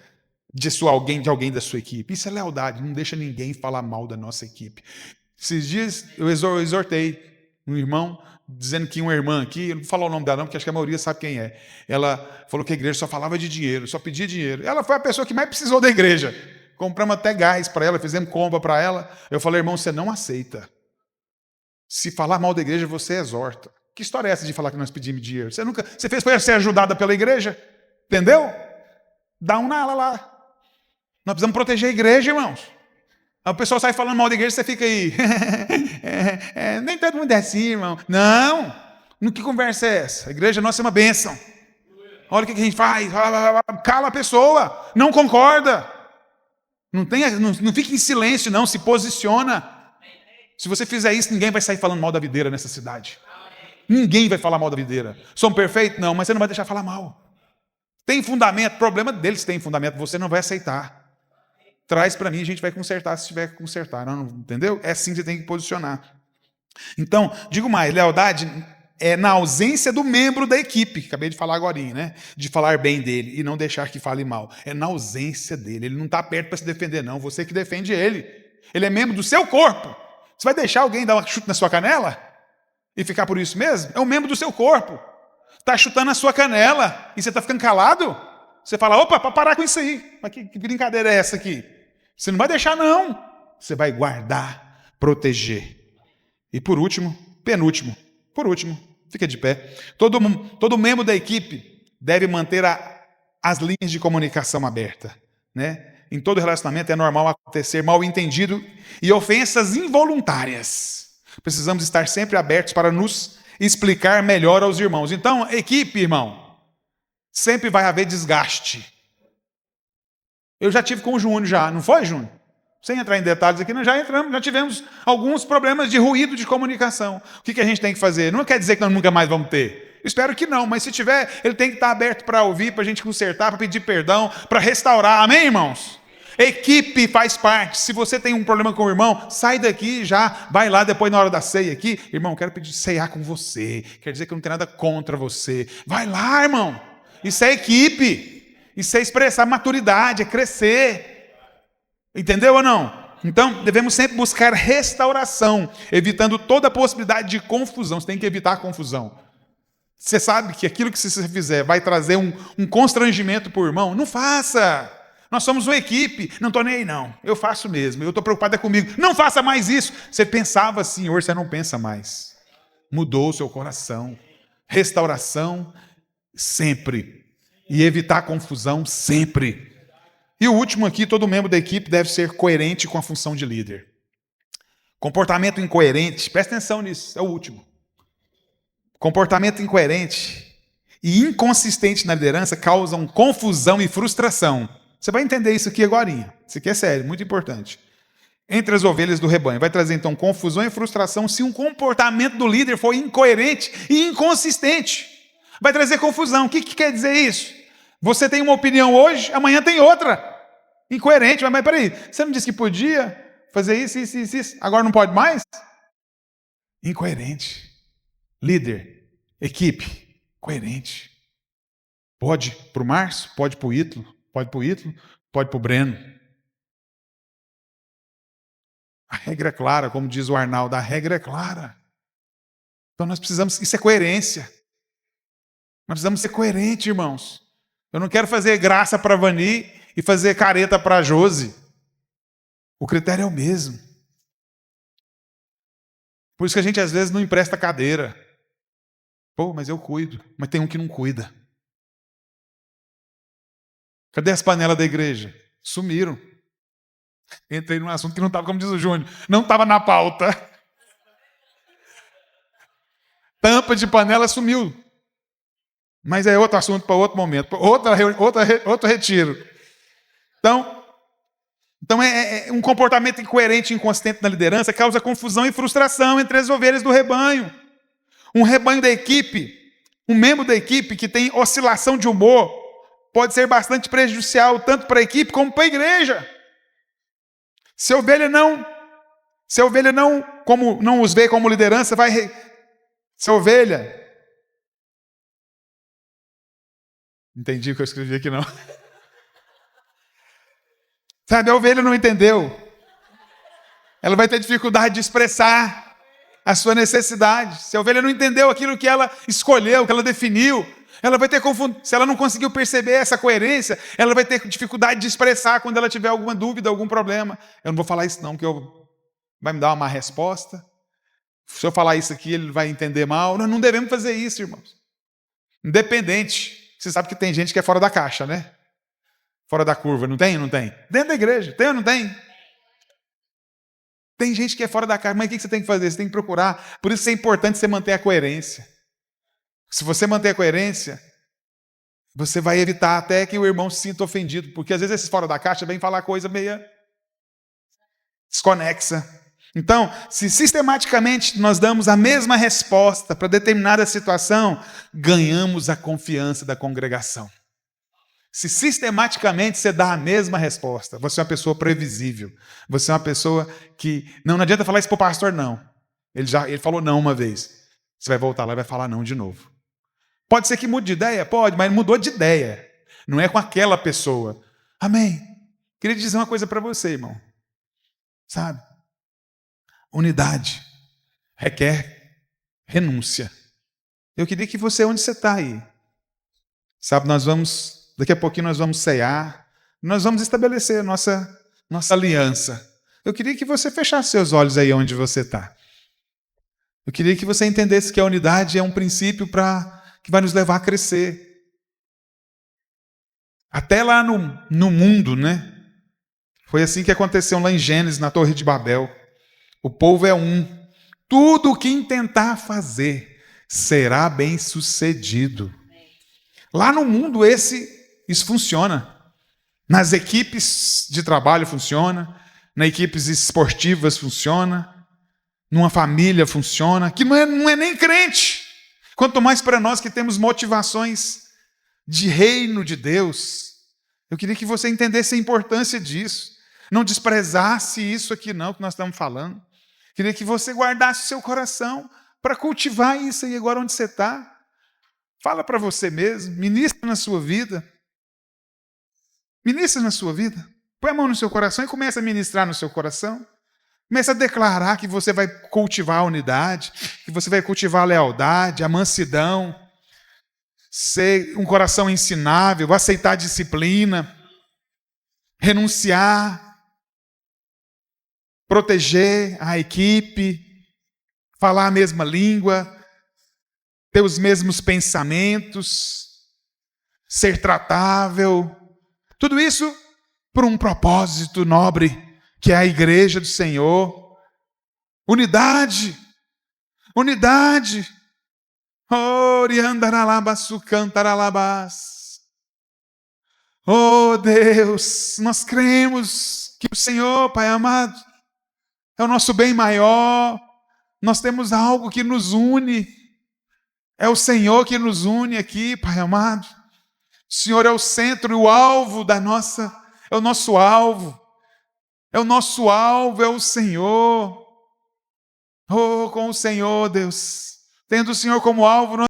de alguém da sua equipe. Isso é lealdade, não deixa ninguém falar mal da nossa equipe. Esses dias eu exortei um irmão, dizendo que uma irmã aqui, eu não vou falar o nome dela não, porque acho que a maioria sabe quem é. Ela falou que a igreja só falava de dinheiro, só pedia dinheiro. Ela foi a pessoa que mais precisou da igreja. Compramos até gás para ela, fizemos compra para ela. Eu falei, irmão, você não aceita. Se falar mal da igreja, você exorta. Que história é essa de falar que nós pedimos dinheiro? Você fez para ser ajudada pela igreja? Entendeu? Dá um nala lá. Nós precisamos proteger a igreja, irmãos. Aí o pessoal sai falando mal da igreja, você fica aí. Nem todo mundo é assim, irmão. Não. Que conversa é essa? A igreja nossa é uma bênção. Olha o que a gente faz. Cala a pessoa. Não concorda. Não fique em silêncio, não. Se posiciona. Se você fizer isso, ninguém vai sair falando mal da videira nessa cidade. Ninguém vai falar mal da videira. Somos perfeitos? Não, mas você não vai deixar falar mal. Tem fundamento. Problema deles tem fundamento. Você não vai aceitar. Traz para mim, a gente vai consertar se tiver que consertar. Não, entendeu? É assim que você tem que posicionar. Então, digo mais, lealdade é na ausência do membro da equipe, acabei de falar agora, né? De falar bem dele e não deixar que fale mal. É na ausência dele. Ele não está perto para se defender, não. Você que defende ele. Ele é membro do seu corpo. Você vai deixar alguém dar um chute na sua canela? E ficar por isso mesmo? É um membro do seu corpo. Está chutando a sua canela e você está ficando calado? Você fala, opa, para parar com isso aí. Mas que brincadeira é essa aqui? Você não vai deixar, não. Você vai guardar, proteger. E por último, penúltimo, fica de pé. Todo membro da equipe deve manter as linhas de comunicação abertas, né? Em todo relacionamento é normal acontecer mal-entendido e ofensas involuntárias. Precisamos estar sempre abertos para nos explicar melhor aos irmãos. Então, equipe, irmão, sempre vai haver desgaste. Eu já tive com o Júnior já, não foi, Júnior? Sem entrar em detalhes aqui, nós já tivemos alguns problemas de ruído de comunicação. O que a gente tem que fazer? Não quer dizer que nós nunca mais vamos ter. Espero que não, mas se tiver, ele tem que estar aberto para ouvir, para a gente consertar, para pedir perdão, para restaurar. Amém, irmãos? Equipe faz parte. Se você tem um problema com o irmão, sai daqui já, vai lá depois na hora da ceia aqui. Irmão, quero pedir ceiar com você. Quer dizer que eu não tenho nada contra você. Vai lá, irmão. Isso é equipe. Isso é expressar maturidade, é crescer. Entendeu ou não? Então, devemos sempre buscar restauração, evitando toda possibilidade de confusão. Você tem que evitar a confusão. Você sabe que aquilo que você fizer vai trazer um constrangimento para o irmão? Não faça. Nós somos uma equipe. Não estou nem aí, não. Eu faço mesmo. Eu estou preocupado comigo. Não faça mais isso. Você pensava assim, hoje você não pensa mais. Mudou o seu coração. Restauração sempre. E evitar confusão sempre. E o último aqui, todo membro da equipe deve ser coerente com a função de líder. Comportamento incoerente, presta atenção nisso, é o último. Comportamento incoerente e inconsistente na liderança causam confusão e frustração. Você vai entender isso aqui agora. Isso aqui é sério, muito importante. Entre as ovelhas do rebanho. Vai trazer então confusão e frustração se um comportamento do líder for incoerente e inconsistente. Vai trazer confusão. O que quer dizer isso? Você tem uma opinião hoje, amanhã tem outra. Incoerente, mas peraí, você não disse que podia fazer isso, agora não pode mais? Incoerente. Líder, equipe, coerente. Pode para o Márcio, pode para o Ítalo, pode para o Ítalo, pode para o Breno. A regra é clara, como diz o Arnaldo, a regra é clara. Então nós precisamos, isso é coerência. Nós precisamos ser coerentes, irmãos. Eu não quero fazer graça para a Vani e fazer careta para a Josi. O critério é o mesmo. Por isso que a gente às vezes não empresta cadeira. Pô, mas eu cuido. Mas tem um que não cuida. Cadê as panelas da igreja? Sumiram. Entrei num assunto que não estava, como diz o Júnior, não estava na pauta. Tampa de panela sumiu. Mas é outro assunto para outro momento, outro retiro. Então é um comportamento incoerente e inconsistente na liderança causa confusão e frustração entre as ovelhas do rebanho. Um rebanho da equipe, um membro da equipe que tem oscilação de humor, pode ser bastante prejudicial tanto para a equipe como para a igreja. Se a ovelha não como não os vê como liderança, se a ovelha... Entendi o que eu escrevi aqui, não. Sabe, a ovelha não entendeu. Ela vai ter dificuldade de expressar a sua necessidade. Se a ovelha não entendeu aquilo que ela escolheu, que ela definiu, ela vai ter confusão. Se ela não conseguiu perceber essa coerência, ela vai ter dificuldade de expressar quando ela tiver alguma dúvida, algum problema. Eu não vou falar isso não, porque vai me dar uma má resposta. Se eu falar isso aqui, ele vai entender mal. Nós não devemos fazer isso, irmãos. Independente. Você sabe que tem gente que é fora da caixa, né? Fora da curva, não tem? Não tem? Dentro da igreja, tem ou não tem? Tem gente que é fora da caixa, mas o que você tem que fazer? Você tem que procurar. Por isso é importante você manter a coerência. Se você manter a coerência, você vai evitar até que o irmão se sinta ofendido, porque às vezes esses fora da caixa vêm falar coisa meio desconexa. Então, se sistematicamente nós damos a mesma resposta para determinada situação, ganhamos a confiança da congregação. Se sistematicamente você dá a mesma resposta, você é uma pessoa previsível. Você é uma pessoa que... Não adianta falar isso para o pastor, não. Ele falou não uma vez. Você vai voltar lá e vai falar não de novo. Pode ser que mude de ideia? Pode, mas mudou de ideia. Não é com aquela pessoa. Amém? Queria dizer uma coisa para você, irmão. sabe? Unidade requer renúncia. Eu queria que você, onde você está aí, sabe, daqui a pouquinho nós vamos cear, nós vamos estabelecer a nossa aliança. Eu queria que você fechasse seus olhos aí onde você está. Eu queria que você entendesse que a unidade é um princípio que vai nos levar a crescer. Até lá no mundo, né? Foi assim que aconteceu lá em Gênesis, na Torre de Babel. O povo é um. Tudo o que intentar fazer será bem sucedido. Lá no mundo isso funciona. Nas equipes de trabalho funciona, nas equipes esportivas funciona, numa família funciona, que não é nem crente. Quanto mais para nós que temos motivações de reino de Deus. Eu queria que você entendesse a importância disso. Não desprezasse isso aqui não, que nós estamos falando. Queria que você guardasse o seu coração para cultivar isso aí agora onde você está. Fala para você mesmo, ministra na sua vida. Ministra na sua vida. Põe a mão no seu coração e começa a ministrar no seu coração. Começa a declarar que você vai cultivar a unidade, que você vai cultivar a lealdade, a mansidão, ser um coração ensinável, aceitar a disciplina, renunciar, proteger a equipe, falar a mesma língua, ter os mesmos pensamentos, ser tratável. Tudo isso por um propósito nobre, que é a igreja do Senhor. Unidade. Unidade. Oh Deus, nós cremos que o Senhor, Pai amado, é o nosso bem maior. Nós temos algo que nos une. É o Senhor que nos une aqui, Pai amado. O Senhor é o centro e o alvo é o nosso alvo. É o nosso alvo, é o Senhor. Oh, com o Senhor, Deus. Tendo o Senhor como alvo, nós